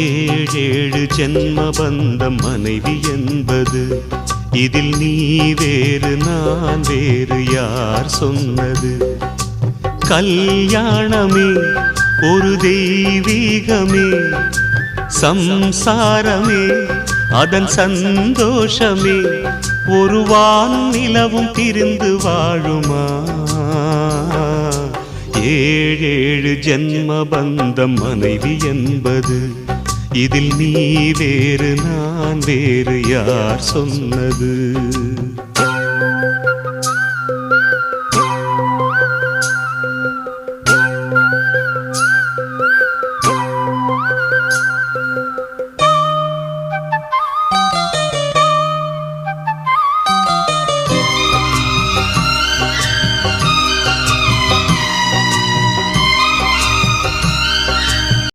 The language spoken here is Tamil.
ஏழேழு ஜென்ம பந்தம் மனைவி என்பது, இதில் நீ வேறு நான் வேறு யார் சொன்னது? கல்யாணமே ஒரு தெய்வீகமே, சம்சாரமே அதன் சந்தோஷமே, ஒரு வானும் நிலவும் பிரிந்து வாழுமா? ஏழேழு ஜென்ம பந்தம் மனைவி என்பது, இதில் நீ வேறு நான் வேறு யார் சொன்னது?